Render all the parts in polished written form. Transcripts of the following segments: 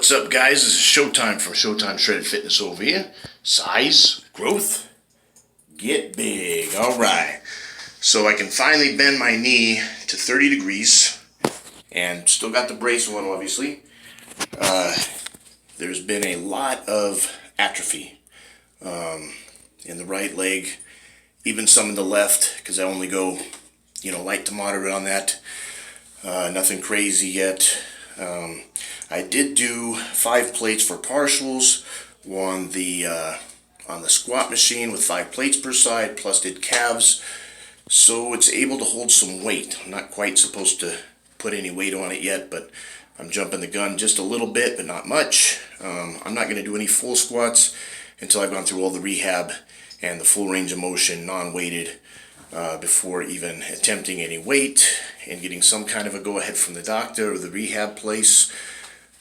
What's up, guys? This is Showtime from Showtime Shredded Fitness over here. Size, growth, get big. All right. So I can finally bend my knee to 30 degrees and still got the brace on, obviously. There's been a lot of atrophy in the right leg, even some in the left, because I only go, light to moderate on that. Nothing crazy yet. I did do 5 plates for partials on the squat machine with 5 plates per side, plus did calves, so it's able to hold some weight. I'm not quite supposed to put any weight on it yet, but I'm jumping the gun just a little bit, but not much. I'm not going to do any full squats until I've gone through all the rehab and the full range of motion, non-weighted, before even attempting any weight and getting some kind of a go-ahead from the doctor or the rehab place.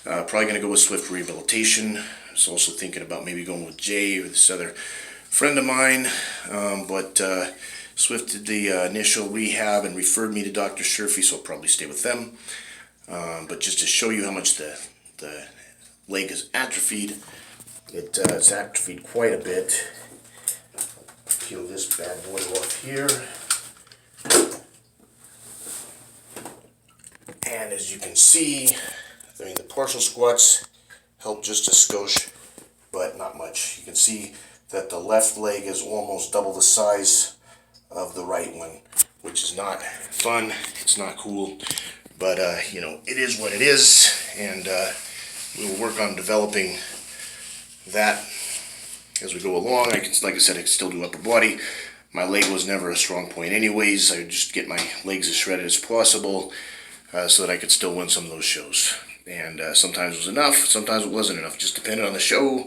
Probably going to go with Swift Rehabilitation. I was also thinking about maybe going with Jay or this other friend of mine, but Swift did the initial rehab and referred me to Dr. Sherfy, so I'll probably stay with them. But just to show you how much the leg is atrophied, it's atrophied quite a bit. Peel this bad boy off here. And as you can see, the partial squats help just a skosh, but not much. You can see that the left leg is almost double the size of the right one, which is not fun. It's not cool, but it is what it is, and we will work on developing that as we go along. Like I said, I can still do upper body. My leg was never a strong point anyways. I would just get my legs as shredded as possible so that I could still win some of those shows. And sometimes it was enough, sometimes it wasn't enough. Just depended on the show,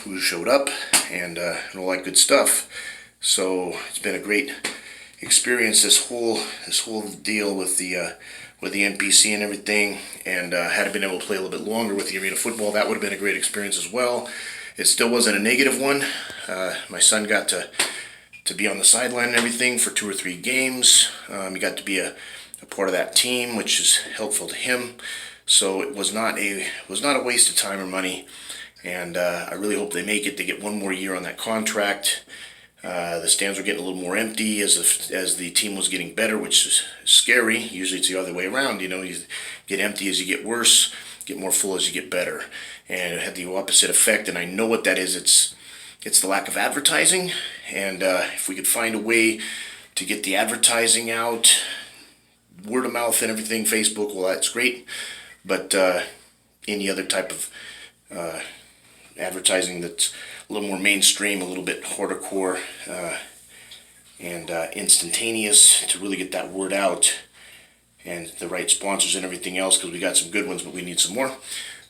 who showed up, and all that good stuff. So it's been a great experience, this whole deal with the NPC and everything. And had I been able to play a little bit longer with the arena football, that would have been a great experience as well. It still wasn't a negative one. My son got to be on the sideline and everything for 2 or 3 games. He got to be a part of that team, which is helpful to him. So it was not a waste of time or money, and I really hope they make it. They get 1 more year on that contract. The stands were getting a little more empty as the team was getting better, which is scary. Usually it's the other way around. You get empty as you get worse, get more full as you get better, and it had the opposite effect. And I know what that is. It's the lack of advertising, and if we could find a way to get the advertising out, word of mouth and everything, Facebook, well, that's great. But any other type of advertising that's a little more mainstream, a little bit hardcore, and instantaneous to really get that word out, and the right sponsors and everything else, because we got some good ones, but we need some more.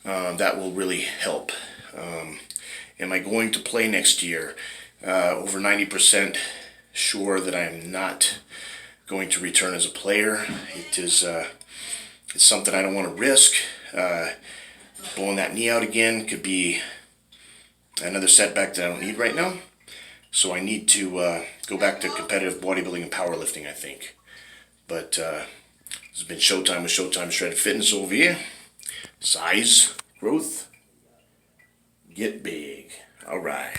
That will really help. Am I going to play next year? Over 90% sure that I am not going to return as a player. It's something I don't want to risk. Blowing that knee out again could be another setback that I don't need right now. So I need to go back to competitive bodybuilding and powerlifting, I think. But this has been Showtime with Showtime Shredded Fitness over here. Size, growth, get big. All right.